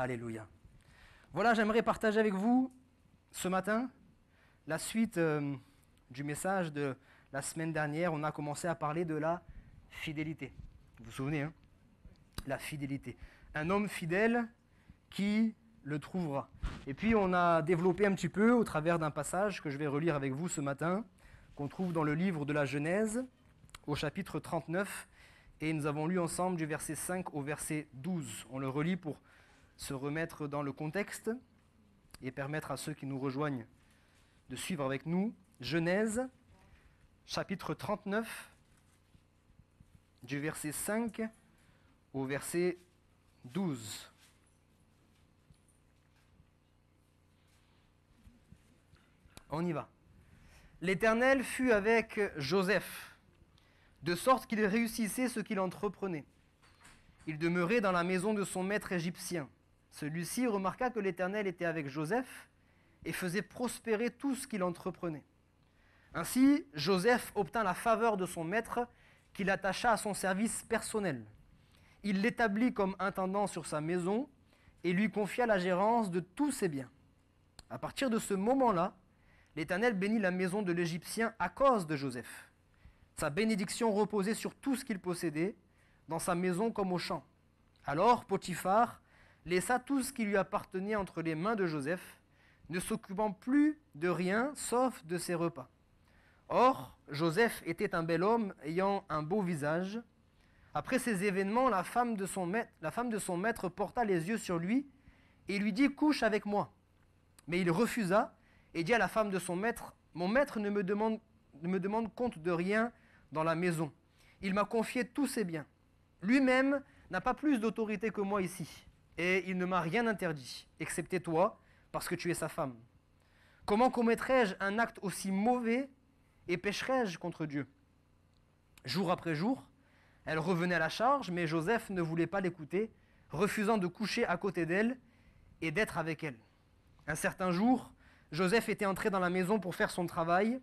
Alléluia. Voilà, j'aimerais partager avec vous ce matin la suite du message de la semaine dernière. On a commencé à parler de la fidélité. Vous vous souvenez, hein? La fidélité. Un homme fidèle qui le trouvera. Et puis on a développé un petit peu au travers d'un passage que je vais relire avec vous ce matin, qu'on trouve dans le livre de la Genèse, au chapitre 39, et nous avons lu ensemble du verset 5 au verset 12. On le relit pour se remettre dans le contexte et permettre à ceux qui nous rejoignent de suivre avec nous. Genèse, chapitre 39, du verset 5 au verset 12. On y va. L'Éternel fut avec Joseph, de sorte qu'il réussissait ce qu'il entreprenait. Il demeurait dans la maison de son maître égyptien. Celui-ci remarqua que l'Éternel était avec Joseph et faisait prospérer tout ce qu'il entreprenait. Ainsi, Joseph obtint la faveur de son maître, qu'il attacha à son service personnel. Il l'établit comme intendant sur sa maison et lui confia la gérance de tous ses biens. À partir de ce moment-là, l'Éternel bénit la maison de l'Égyptien à cause de Joseph. Sa bénédiction reposait sur tout ce qu'il possédait, dans sa maison comme au champ. Alors Potiphar laissa tout ce qui lui appartenait entre les mains de Joseph, ne s'occupant plus de rien sauf de ses repas. Or, Joseph était un bel homme ayant un beau visage. Après ces événements, la femme de son maître porta les yeux sur lui et lui dit « Couche avec moi ». Mais il refusa et dit à la femme de son maître « Mon maître ne me demande compte de rien dans la maison. Il m'a confié tous ses biens. Lui-même n'a pas plus d'autorité que moi ici, et il ne m'a rien interdit, excepté toi, parce que tu es sa femme. Comment commettrais-je un acte aussi mauvais et pécherais-je contre Dieu ?» Jour après jour, elle revenait à la charge, mais Joseph ne voulait pas l'écouter, refusant de coucher à côté d'elle et d'être avec elle. Un certain jour, Joseph était entré dans la maison pour faire son travail.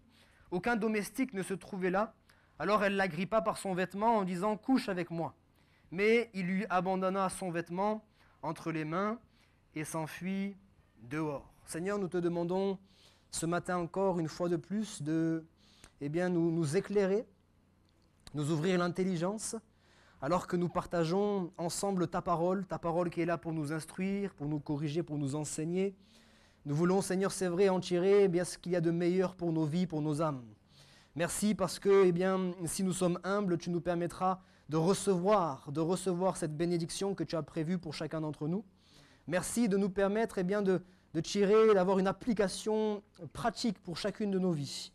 Aucun domestique ne se trouvait là, alors elle l'agrippa par son vêtement en disant « Couche avec moi ». Mais il lui abandonna son vêtement entre les mains et s'enfuit dehors. Seigneur, nous te demandons ce matin encore, une fois de plus, de nous éclairer, nous ouvrir l'intelligence, alors que nous partageons ensemble ta parole qui est là pour nous instruire, pour nous corriger, pour nous enseigner. Nous voulons, Seigneur, c'est vrai, en tirer ce qu'il y a de meilleur pour nos vies, pour nos âmes. Merci parce que, si nous sommes humbles, tu nous permettras de recevoir cette bénédiction que tu as prévue pour chacun d'entre nous. Merci de nous permettre de tirer, d'avoir une application pratique pour chacune de nos vies.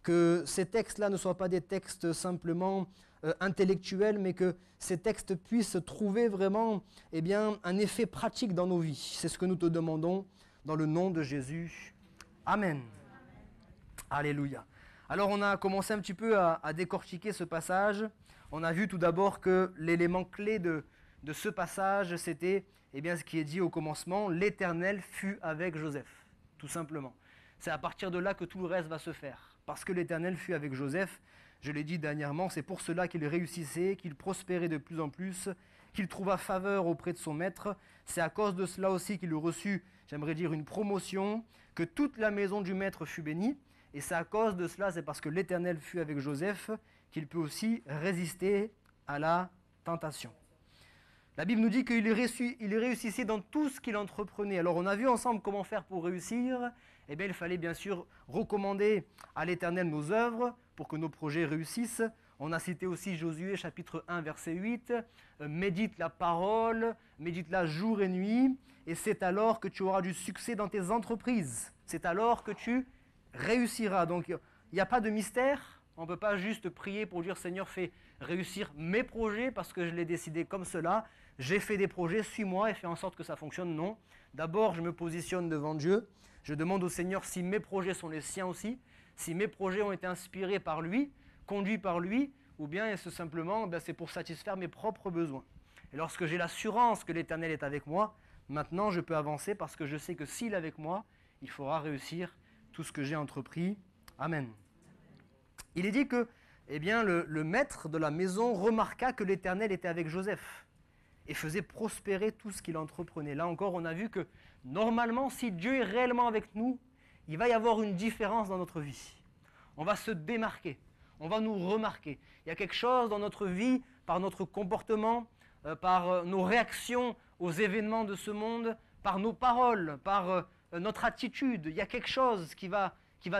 Que ces textes-là ne soient pas des textes simplement intellectuels, mais que ces textes puissent trouver vraiment un effet pratique dans nos vies. C'est ce que nous te demandons dans le nom de Jésus. Amen. Alléluia. Alors on a commencé un petit peu à décortiquer ce passage. On a vu tout d'abord que l'élément clé de ce passage, c'était ce qui est dit au commencement, l'Éternel fut avec Joseph, tout simplement. C'est à partir de là que tout le reste va se faire. Parce que l'Éternel fut avec Joseph, je l'ai dit dernièrement, c'est pour cela qu'il réussissait, qu'il prospérait de plus en plus, qu'il trouva faveur auprès de son maître. C'est à cause de cela aussi qu'il reçut, j'aimerais dire, une promotion, que toute la maison du maître fut bénie. Et c'est à cause de cela, c'est parce que l'Éternel fut avec Joseph, qu'il peut aussi résister à la tentation. La Bible nous dit qu'il réussissait dans tout ce qu'il entreprenait. Alors on a vu ensemble comment faire pour réussir. Il fallait bien sûr recommander à l'Éternel nos œuvres pour que nos projets réussissent. On a cité aussi Josué chapitre 1 verset 8. Médite la parole, médite-la jour et nuit, et c'est alors que tu auras du succès dans tes entreprises. C'est alors que tu réussira. Donc il n'y a pas de mystère, on ne peut pas juste prier pour dire Seigneur fais réussir mes projets parce que je l'ai décidé comme cela, j'ai fait des projets, suis-moi et fais en sorte que ça fonctionne. Non, d'abord je me positionne devant Dieu, je demande au Seigneur si mes projets sont les siens aussi, si mes projets ont été inspirés par lui, conduits par lui, ou bien est-ce simplement c'est pour satisfaire mes propres besoins. Et lorsque j'ai l'assurance que l'Éternel est avec moi, maintenant je peux avancer parce que je sais que s'il est avec moi, il faudra réussir tout ce que j'ai entrepris. Amen. Il est dit que le maître de la maison remarqua que l'Éternel était avec Joseph et faisait prospérer tout ce qu'il entreprenait. Là encore, on a vu que normalement, si Dieu est réellement avec nous, il va y avoir une différence dans notre vie. On va se démarquer, on va nous remarquer. Il y a quelque chose dans notre vie, par notre comportement, par nos réactions aux événements de ce monde, par nos paroles, par notre attitude. Il y a quelque chose qui va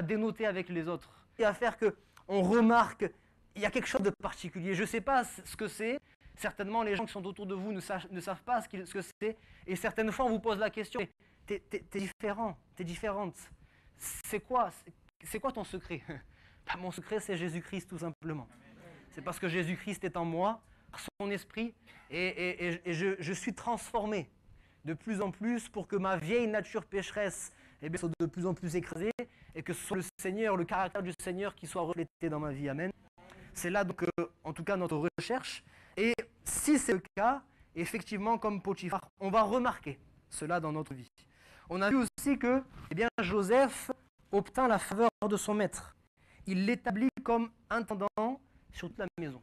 dénoter avec les autres. Et à faire qu'on remarque, il y a quelque chose de particulier. Je ne sais pas ce que c'est. Certainement, les gens qui sont autour de vous ne savent pas ce que c'est. Et certaines fois, on vous pose la question, t'es différent, t'es différente. C'est quoi ton secret? Mon secret, c'est Jésus-Christ, tout simplement. C'est parce que Jésus-Christ est en moi, par son esprit, et je suis transformé de plus en plus pour que ma vieille nature pécheresse soit de plus en plus écrasée, et que ce soit le Seigneur, le caractère du Seigneur qui soit reflété dans ma vie. Amen. C'est là donc, en tout cas, notre recherche. Et si c'est le cas, effectivement, comme Potiphar, on va remarquer cela dans notre vie. On a vu aussi que Joseph obtint la faveur de son maître. Il l'établit comme intendant sur toute la maison.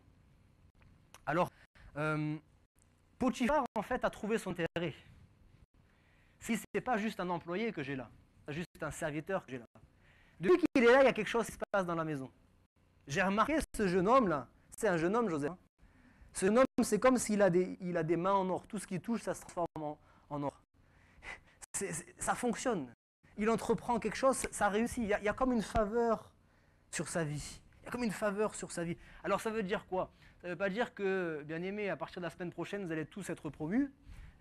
Alors, Potiphar, en fait, a trouvé son intérêt. Si ce n'est pas juste un employé que j'ai là, pas juste un serviteur que j'ai là. Depuis qu'il est là, il y a quelque chose qui se passe dans la maison. J'ai remarqué ce jeune homme-là, c'est un jeune homme, Joseph. Ce jeune homme, c'est comme s'il a des mains en or. Tout ce qu'il touche, ça se transforme en or. Ça fonctionne. Il entreprend quelque chose, ça réussit. Il y a comme une faveur sur sa vie. Il y a comme une faveur sur sa vie. Alors ça veut dire quoi? Ça ne veut pas dire que, bien aimé, à partir de la semaine prochaine, vous allez tous être promus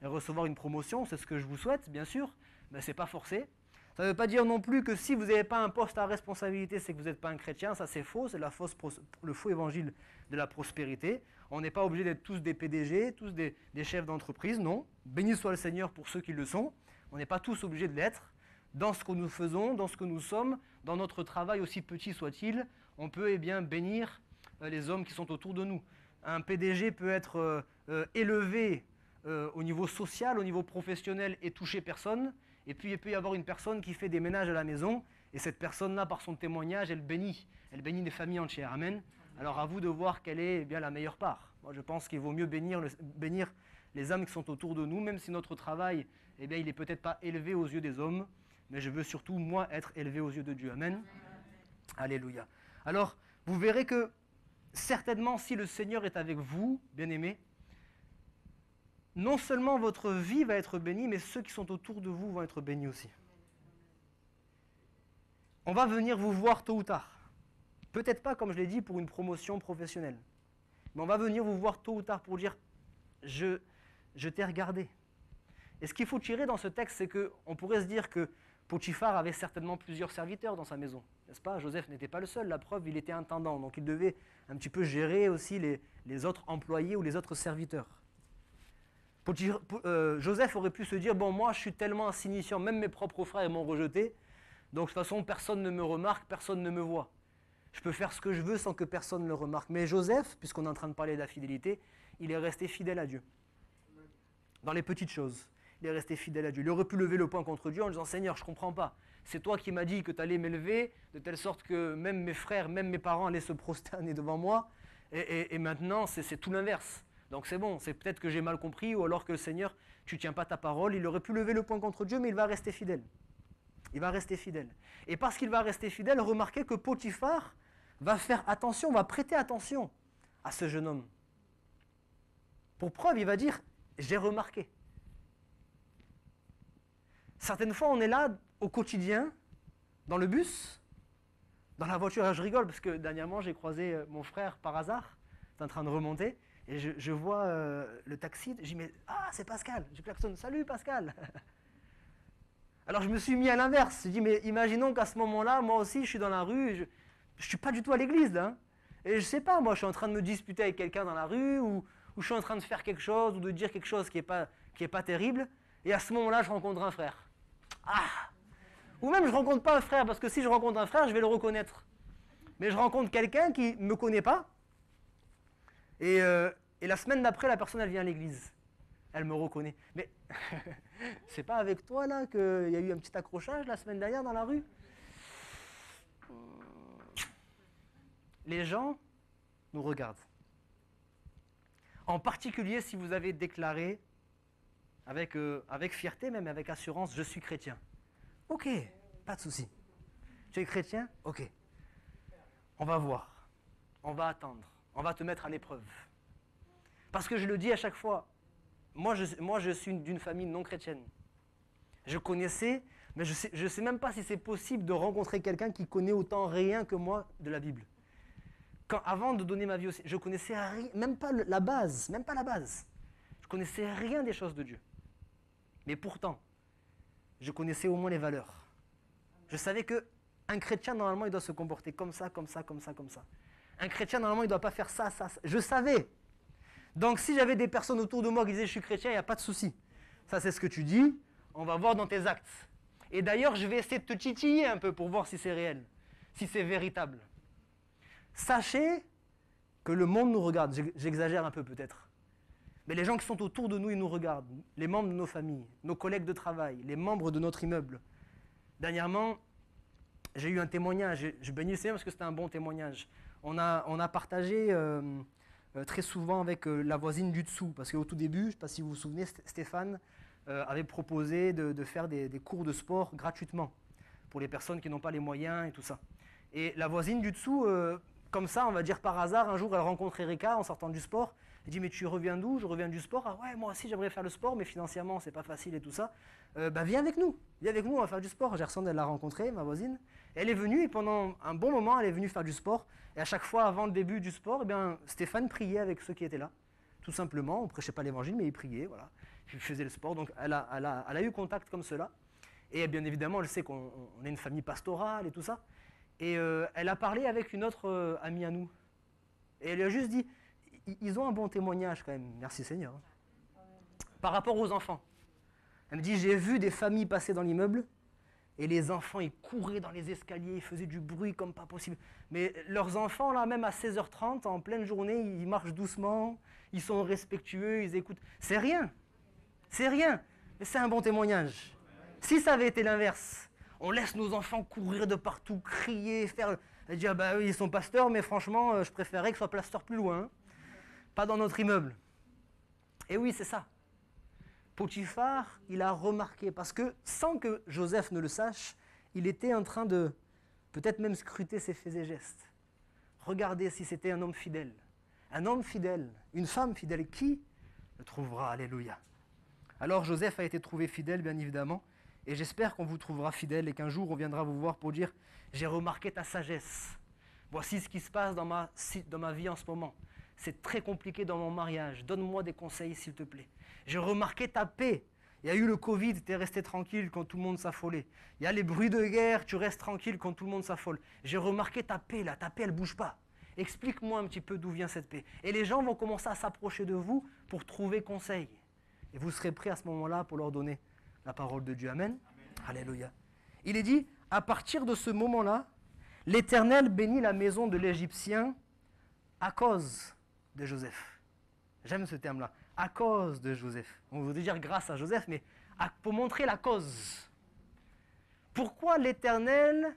et recevoir une promotion. C'est ce que je vous souhaite, bien sûr, mais ce n'est pas forcé. Ça ne veut pas dire non plus que si vous n'avez pas un poste à responsabilité, c'est que vous n'êtes pas un chrétien. Ça, c'est faux. C'est le faux évangile de la prospérité. On n'est pas obligé d'être tous des PDG, tous des chefs d'entreprise, non. Béni soit le Seigneur pour ceux qui le sont. On n'est pas tous obligés de l'être. Dans ce que nous faisons, dans ce que nous sommes, dans notre travail, aussi petit soit-il, on peut bénir les hommes qui sont autour de nous. Un PDG peut être élevé au niveau social, au niveau professionnel et toucher personne. Et puis il peut y avoir une personne qui fait des ménages à la maison, et cette personne-là, par son témoignage, elle bénit des familles entières. Amen. Alors à vous de voir quelle est la meilleure part. Moi je pense qu'il vaut mieux bénir les âmes qui sont autour de nous, même si notre travail, il n'est peut-être pas élevé aux yeux des hommes, mais je veux surtout, moi, être élevé aux yeux de Dieu. Amen. Alléluia. Alors, vous verrez que, certainement, si le Seigneur est avec vous, bien-aimés, non seulement votre vie va être bénie, mais ceux qui sont autour de vous vont être bénis aussi. On va venir vous voir tôt ou tard. Peut-être pas, comme je l'ai dit, pour une promotion professionnelle. Mais on va venir vous voir tôt ou tard pour dire « je t'ai regardé ». Et ce qu'il faut tirer dans ce texte, c'est qu'on pourrait se dire que Potiphar avait certainement plusieurs serviteurs dans sa maison, n'est-ce pas? Joseph n'était pas le seul, la preuve, il était intendant, donc il devait un petit peu gérer aussi les autres employés ou les autres serviteurs. Joseph aurait pu se dire, bon, moi je suis tellement insignifiant, même mes propres frères m'ont rejeté, donc de toute façon personne ne me remarque, personne ne me voit. Je peux faire ce que je veux sans que personne ne le remarque. Mais Joseph, puisqu'on est en train de parler de la fidélité, il est resté fidèle à Dieu. Dans les petites choses. Il est resté fidèle à Dieu. Il aurait pu lever le poing contre Dieu en disant « Seigneur, je ne comprends pas. C'est toi qui m'as dit que tu allais m'élever, de telle sorte que même mes frères, même mes parents allaient se prosterner devant moi. Et maintenant, c'est tout l'inverse. Donc c'est bon, c'est peut-être que j'ai mal compris, ou alors que Seigneur, tu ne tiens pas ta parole. » Il aurait pu lever le poing contre Dieu, mais il va rester fidèle. Il va rester fidèle. Et parce qu'il va rester fidèle, remarquez que Potiphar va faire attention, va prêter attention à ce jeune homme. Pour preuve, il va dire « J'ai remarqué ». Certaines fois, on est là au quotidien, dans le bus, dans la voiture. Je rigole parce que dernièrement, j'ai croisé mon frère par hasard. Il est en train de remonter et je vois le taxi. Je dis mais c'est Pascal. Je klaxonne. Salut Pascal. Alors je me suis mis à l'inverse. Je dis mais imaginons qu'à ce moment-là, moi aussi, je suis dans la rue. Je ne suis pas du tout à l'église là. Hein, et je ne sais pas, moi, je suis en train de me disputer avec quelqu'un dans la rue ou je suis en train de faire quelque chose ou de dire quelque chose qui est pas terrible. Et à ce moment-là, je rencontre un frère. Ou même je ne rencontre pas un frère, parce que si je rencontre un frère, je vais le reconnaître. Mais je rencontre quelqu'un qui ne me connaît pas, et la semaine d'après, la personne, elle vient à l'église. Elle me reconnaît. Mais c'est pas avec toi, là, qu'il y a eu un petit accrochage la semaine dernière dans la rue? Les gens nous regardent. En particulier si vous avez déclaré, avec fierté même, avec assurance, je suis chrétien. Ok, pas de souci. Tu es chrétien? Ok. On va voir. On va attendre. On va te mettre à l'épreuve. Parce que je le dis à chaque fois, moi je suis d'une famille non chrétienne. Je connaissais, mais je ne sais même pas si c'est possible de rencontrer quelqu'un qui connaît autant rien que moi de la Bible. Avant de donner ma vie aussi, je connaissais rien, même pas la base. Je connaissais rien des choses de Dieu. Mais pourtant, je connaissais au moins les valeurs. Je savais qu'un chrétien, normalement, il doit se comporter comme ça. Un chrétien, normalement, il ne doit pas faire ça. Je savais. Donc, si j'avais des personnes autour de moi qui disaient « je suis chrétien », il n'y a pas de souci. Ça, c'est ce que tu dis. On va voir dans tes actes. Et d'ailleurs, je vais essayer de te titiller un peu pour voir si c'est réel, si c'est véritable. Sachez que le monde nous regarde. J'exagère un peu peut-être. Mais les gens qui sont autour de nous, ils nous regardent. Les membres de nos familles, nos collègues de travail, les membres de notre immeuble. Dernièrement, j'ai eu un témoignage. Je bénis le Seigneur parce que c'était un bon témoignage. On a partagé très souvent avec la voisine du dessous. Parce qu'au tout début, je ne sais pas si vous vous souvenez, Stéphane avait proposé de faire des cours de sport gratuitement pour les personnes qui n'ont pas les moyens et tout ça. Et la voisine du dessous, comme ça, on va dire par hasard, un jour, elle rencontre Erika en sortant du sport. Elle dit « mais tu reviens d'où ?» « Je reviens du sport. »« Ah ouais, moi aussi j'aimerais faire le sport, mais financièrement, c'est pas facile et tout ça. » Viens avec nous, on va faire du sport. Gerson, elle l'a rencontrée, ma voisine. Elle est venue et pendant un bon moment, elle est venue faire du sport. Et à chaque fois, avant le début du sport, eh bien, Stéphane priait avec ceux qui étaient là. Tout simplement, on ne prêchait pas l'évangile, mais il priait, voilà. Il faisait le sport, donc elle a eu contact comme cela. Et bien évidemment, elle sait qu'on est une famille pastorale et tout ça. Et elle a parlé avec une autre amie à nous. Et elle lui a juste dit, ils ont un bon témoignage quand même, merci Seigneur. Par rapport aux enfants. Elle me dit, j'ai vu des familles passer dans l'immeuble, et les enfants, ils couraient dans les escaliers, ils faisaient du bruit comme pas possible. Mais leurs enfants, là, même à 16h30, en pleine journée, ils marchent doucement, ils sont respectueux, ils écoutent. C'est rien, mais c'est un bon témoignage. Si ça avait été l'inverse, on laisse nos enfants courir de partout, crier, faire... Elle dit, ah bah oui, ils sont pasteurs, mais franchement, je préférerais que ce soit pasteur plus loin, hein. Pas dans notre immeuble. Et oui, c'est ça. Potiphar, il a remarqué, parce que sans que Joseph ne le sache, il était en train de peut-être même scruter ses faits et gestes. Regardez si c'était un homme fidèle. Un homme fidèle, une femme fidèle, qui le trouvera? Alléluia. Alors Joseph a été trouvé fidèle, bien évidemment, et j'espère qu'on vous trouvera fidèle et qu'un jour on viendra vous voir pour dire « J'ai remarqué ta sagesse. Voici ce qui se passe dans ma vie en ce moment. C'est très compliqué dans mon mariage. Donne-moi des conseils, s'il te plaît. J'ai remarqué ta paix. Il y a eu le Covid, tu es resté tranquille quand tout le monde s'affolait. Il y a les bruits de guerre, tu restes tranquille quand tout le monde s'affole. J'ai remarqué ta paix, là. Ta paix, elle ne bouge pas. Explique-moi un petit peu d'où vient cette paix. » Et les gens vont commencer à s'approcher de vous pour trouver conseil. Et vous serez prêts à ce moment-là pour leur donner la parole de Dieu. Amen. Alléluia. Il est dit, à partir de ce moment-là, l'Éternel bénit la maison de l'Égyptien à cause de Joseph. J'aime ce terme-là. À cause de Joseph. On voudrait dire grâce à Joseph, mais pour montrer la cause. Pourquoi l'Éternel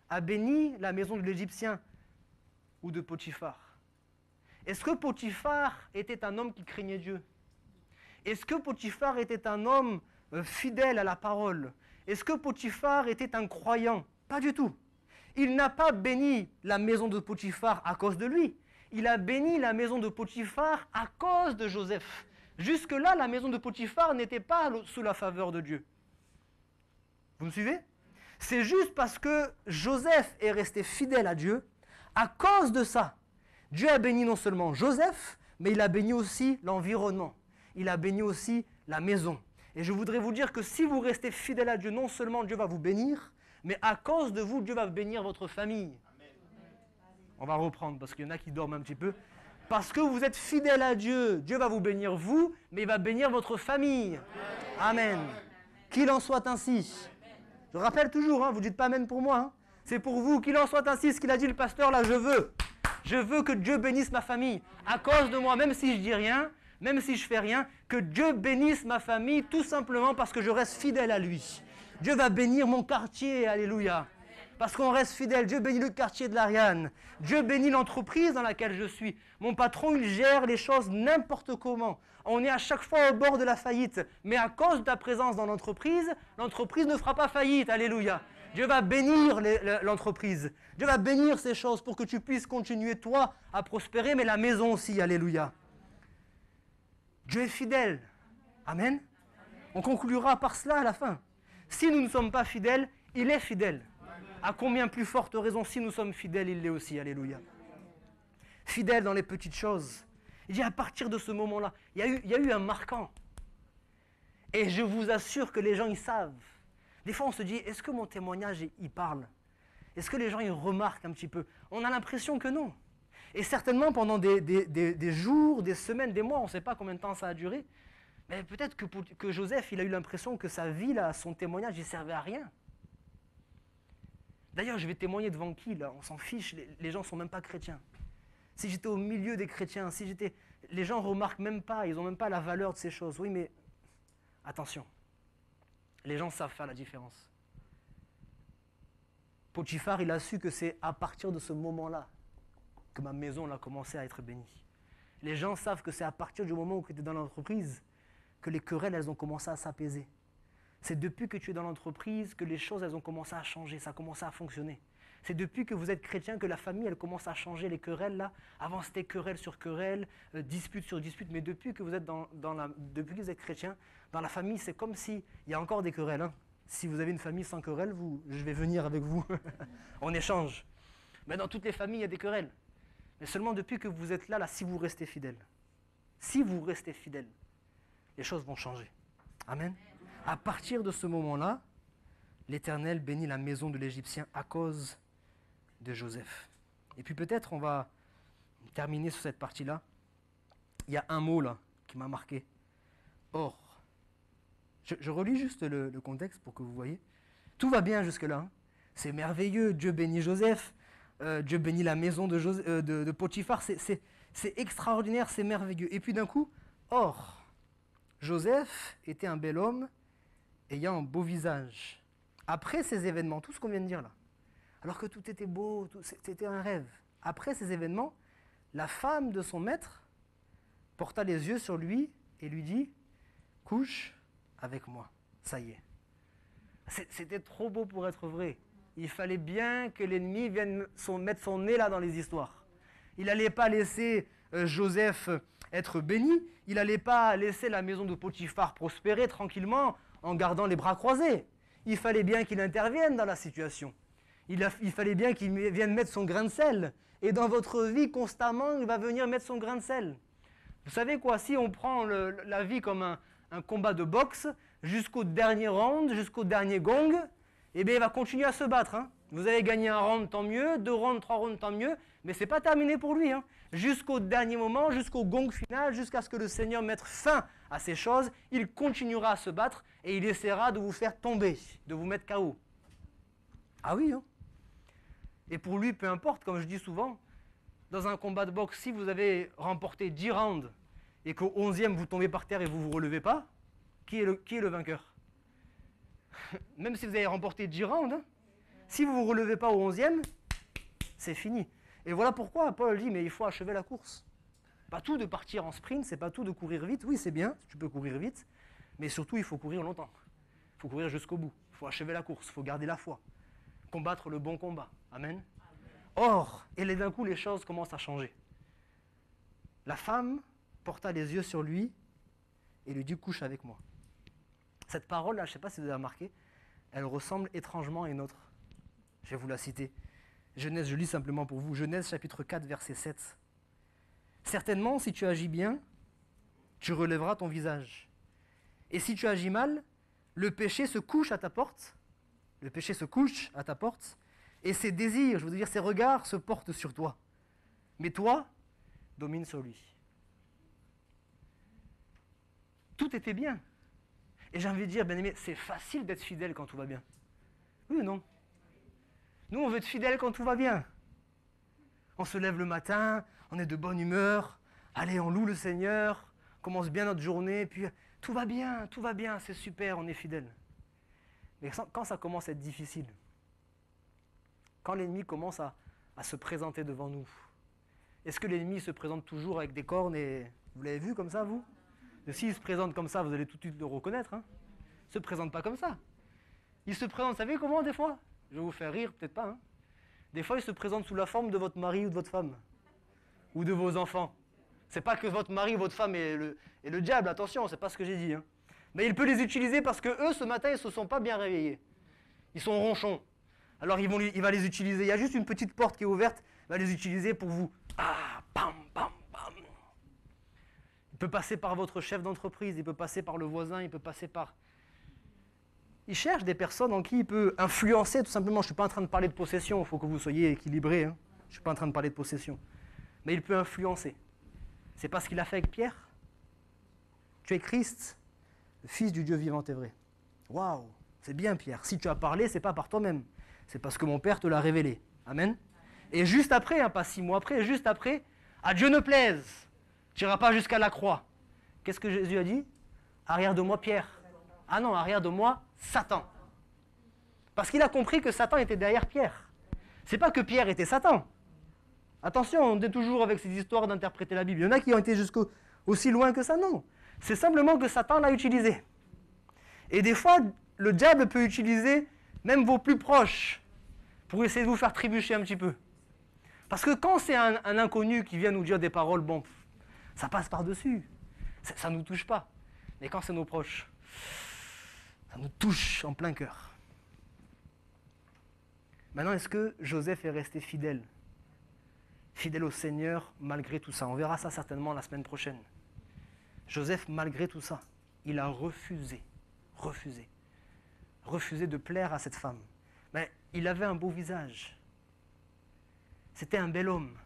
a béni la maison de l'Égyptien ou de Potiphar? Est-ce que Potiphar était un homme qui craignait Dieu? Est-ce que Potiphar était un homme fidèle à la parole? Est-ce que Potiphar était un croyant? Pas du tout. Il n'a pas béni la maison de Potiphar à cause de lui. Il a béni la maison de Potiphar à cause de Joseph. Jusque-là, la maison de Potiphar n'était pas sous la faveur de Dieu. Vous me suivez? C'est juste parce que Joseph est resté fidèle à Dieu. À cause de ça, Dieu a béni non seulement Joseph, mais il a béni aussi l'environnement. Il a béni aussi la maison. Et je voudrais vous dire que si vous restez fidèle à Dieu, non seulement Dieu va vous bénir, mais à cause de vous, Dieu va bénir votre famille. On va reprendre parce qu'il y en a qui dorment un petit peu. Parce que vous êtes fidèle à Dieu, Dieu va vous bénir vous, mais il va bénir votre famille. Amen. Qu'il en soit ainsi. Je rappelle toujours, vous ne dites pas amen pour moi. C'est pour vous, qu'il en soit ainsi. Ce qu'il a dit le pasteur là, je veux que Dieu bénisse ma famille. À cause de moi, même si je dis rien, même si je fais rien, que Dieu bénisse ma famille tout simplement parce que je reste fidèle à lui. Dieu va bénir mon quartier, alléluia. Parce qu'on reste fidèle. Dieu bénit le quartier de l'Ariane. Dieu bénit l'entreprise dans laquelle je suis. Mon patron, il gère les choses n'importe comment. On est à chaque fois au bord de la faillite. Mais à cause de ta présence dans l'entreprise ne fera pas faillite. Alléluia. Dieu va bénir l'entreprise. Dieu va bénir ces choses pour que tu puisses continuer, toi, à prospérer, mais la maison aussi. Alléluia. Dieu est fidèle. Amen. On conclura par cela à la fin. Si nous ne sommes pas fidèles, il est fidèle. À combien plus forte raison, si nous sommes fidèles, il l'est aussi. Alléluia. Fidèle dans les petites choses. Il dit à partir de ce moment-là, il y a eu un marquant. Et je vous assure que les gens, ils savent. Des fois, on se dit, est-ce que mon témoignage, il parle? Est-ce que les gens, ils remarquent un petit peu? On a l'impression que non. Et certainement, pendant des jours, des semaines, des mois, on ne sait pas combien de temps ça a duré, mais peut-être que Joseph, il a eu l'impression que sa vie, là, son témoignage, il servait à rien. D'ailleurs, je vais témoigner devant qui, là? On s'en fiche, les gens ne sont même pas chrétiens. Si j'étais au milieu des chrétiens, les gens ne remarquent même pas, ils n'ont même pas la valeur de ces choses. Oui, mais attention, les gens savent faire la différence. Potiphar, il a su que c'est à partir de ce moment-là que ma maison a commencé à être bénie. Les gens savent que c'est à partir du moment où tu es dans l'entreprise que les querelles, elles ont commencé à s'apaiser. C'est depuis que tu es dans l'entreprise que les choses, elles ont commencé à changer, ça a commencé à fonctionner. C'est depuis que vous êtes chrétien que la famille, elle commence à changer les querelles là. Avant, c'était querelle sur querelle, dispute sur dispute, mais depuis que vous êtes depuis que vous êtes chrétien, dans la famille, c'est comme s'il y a encore des querelles. Hein. Si vous avez une famille sans querelle, je vais venir avec vous. On échange. Mais dans toutes les familles, il y a des querelles. Mais seulement depuis que vous êtes là, si vous restez fidèle. Si vous restez fidèle, les choses vont changer. Amen. À partir de ce moment-là, l'Éternel bénit la maison de l'Égyptien à cause de Joseph. Et puis peut-être on va terminer sur cette partie-là. Il y a un mot là qui m'a marqué. Or. Je relis juste le contexte pour que vous voyez. Tout va bien jusque-là. Hein. C'est merveilleux. Dieu bénit Joseph. Dieu bénit la maison de Potiphar. C'est extraordinaire, c'est merveilleux. Et puis d'un coup, or, Joseph était un bel homme ayant un beau visage. Après ces événements, tout ce qu'on vient de dire là, alors que tout était beau, c'était un rêve. Après ces événements, la femme de son maître porta les yeux sur lui et lui dit « Couche avec moi. » Ça y est. C'était trop beau pour être vrai. Il fallait bien que l'ennemi vienne mettre son nez là dans les histoires. Il n'allait pas laisser Joseph être béni. Il n'allait pas laisser la maison de Potiphar prospérer tranquillement en gardant les bras croisés. Il fallait bien qu'il intervienne dans la situation. Il fallait bien qu'il vienne mettre son grain de sel. Et dans votre vie, constamment, il va venir mettre son grain de sel. Vous savez quoi, si on prend la vie comme un combat de boxe, jusqu'au dernier round, jusqu'au dernier gong, eh bien, il va continuer à se battre. Hein. Vous avez gagné un round, tant mieux, 2 rounds, 3 rounds, tant mieux, mais ce n'est pas terminé pour lui. Hein. Jusqu'au dernier moment, jusqu'au gong final, jusqu'à ce que le Seigneur mette fin à ces choses, il continuera à se battre et il essaiera de vous faire tomber, de vous mettre KO. Ah oui, hein. Et pour lui, peu importe, comme je dis souvent, dans un combat de boxe, si vous avez remporté 10 rounds et qu'au 11e, vous tombez par terre et vous ne vous relevez pas, qui est le vainqueur? Même si vous avez remporté 10 rounds, hein, si vous ne vous relevez pas au 11e, c'est fini. Et voilà pourquoi Paul dit, mais il faut achever la course. Pas tout de partir en sprint, c'est pas tout de courir vite. Oui, c'est bien, tu peux courir vite, mais surtout, il faut courir longtemps. Il faut courir jusqu'au bout. Il faut achever la course, il faut garder la foi. Combattre le bon combat. Amen. Or, et d'un coup, les choses commencent à changer. La femme porta les yeux sur lui et lui dit, couche avec moi. Cette parole-là, je ne sais pas si vous avez remarqué, elle ressemble étrangement à une autre. Je vais vous la citer. Genèse, je lis simplement pour vous. Genèse chapitre 4, verset 7. Certainement, si tu agis bien, tu relèveras ton visage. Et si tu agis mal, le péché se couche à ta porte. Le péché se couche à ta porte. Et ses désirs, je veux dire, ses regards se portent sur toi. Mais toi, domine sur lui. Tout était bien. Et j'ai envie de dire, bien aimé, c'est facile d'être fidèle quand tout va bien. Oui ou non? Nous, on veut être fidèle quand tout va bien. On se lève le matin, on est de bonne humeur, allez, on loue le Seigneur, on commence bien notre journée, puis tout va bien, c'est super, on est fidèle. Mais quand ça commence à être difficile, quand l'ennemi commence à se présenter devant nous, est-ce que l'ennemi se présente toujours avec des cornes et... Vous l'avez vu comme ça, vous? Et s'il se présente comme ça, vous allez tout de suite le reconnaître. Hein. Il ne se présente pas comme ça. Il se présente, vous savez comment des fois? Je vais vous faire rire, peut-être pas. Hein. Des fois, il se présente sous la forme de votre mari ou de votre femme. Ou de vos enfants. C'est pas que votre mari ou votre femme est le diable, attention, c'est pas ce que j'ai dit. Hein. Mais il peut les utiliser parce que eux, ce matin, ils ne se sont pas bien réveillés. Ils sont ronchons. Alors il va les utiliser. Il y a juste une petite porte qui est ouverte. Il va les utiliser pour vous. Ah, bam, bam, bam. Il peut passer par votre chef d'entreprise, il peut passer par le voisin, il peut passer par... Il cherche des personnes en qui il peut influencer, tout simplement. Je ne suis pas en train de parler de possession, il faut que vous soyez équilibrés. Hein. Je ne suis pas en train de parler de possession. Mais il peut influencer. C'est pas ce qu'il a fait avec Pierre. Tu es Christ, le Fils du Dieu vivant et vrai. Waouh, c'est bien Pierre. Si tu as parlé, ce n'est pas par toi-même. C'est parce que mon Père te l'a révélé. Amen. Et juste après, hein, pas 6 mois après, juste après, à Dieu ne plaise, tu n'iras pas jusqu'à la croix. Qu'est-ce que Jésus a dit? Arrière de moi Pierre. Ah non, arrière de moi Satan. Parce qu'il a compris que Satan était derrière Pierre. C'est pas que Pierre était Satan. Attention, on est toujours avec ces histoires d'interpréter la Bible. Il y en a qui ont été aussi loin que ça, non. C'est simplement que Satan l'a utilisé. Et des fois, le diable peut utiliser même vos plus proches pour essayer de vous faire trébucher un petit peu. Parce que quand c'est un inconnu qui vient nous dire des paroles, bon, ça passe par-dessus. Ça ne nous touche pas. Mais quand c'est nos proches, ça nous touche en plein cœur. Maintenant, est-ce que Joseph est resté fidèle? Fidèle au Seigneur malgré tout ça. On verra ça certainement la semaine prochaine. Joseph, malgré tout ça, il a refusé de plaire à cette femme. Mais il avait un beau visage. C'était un bel homme.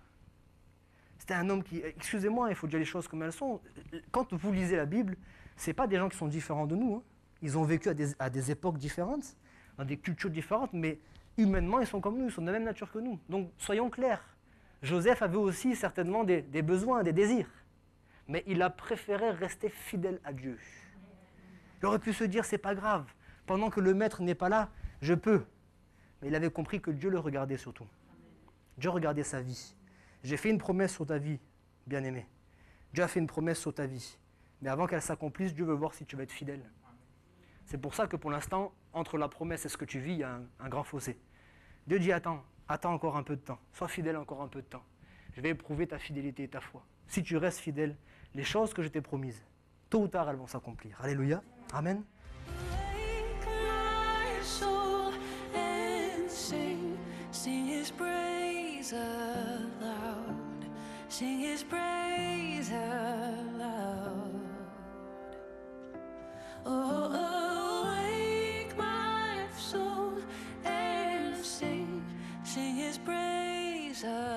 C'était un homme qui... Excusez-moi, il faut dire les choses comme elles sont. Quand vous lisez la Bible, ce n'est pas des gens qui sont différents de nous. Hein. Ils ont vécu à des époques différentes, dans des cultures différentes, mais humainement, ils sont comme nous, ils sont de la même nature que nous. Donc, soyons clairs. Joseph avait aussi certainement des besoins, des désirs. Mais il a préféré rester fidèle à Dieu. Il aurait pu se dire, c'est pas grave. Pendant que le maître n'est pas là, je peux. Mais il avait compris que Dieu le regardait surtout. Dieu regardait sa vie. J'ai fait une promesse sur ta vie, bien-aimé. Dieu a fait une promesse sur ta vie. Mais avant qu'elle s'accomplisse, Dieu veut voir si tu vas être fidèle. C'est pour ça que pour l'instant, entre la promesse et ce que tu vis, il y a un grand fossé. Dieu dit, attends encore un peu de temps. Sois fidèle encore un peu de temps. Je vais éprouver ta fidélité et ta foi. Si tu restes fidèle, les choses que je t'ai promises, tôt ou tard, elles vont s'accomplir. Alléluia. Amen. Sing his praise aloud. Oh, awake my soul and sing his praise aloud.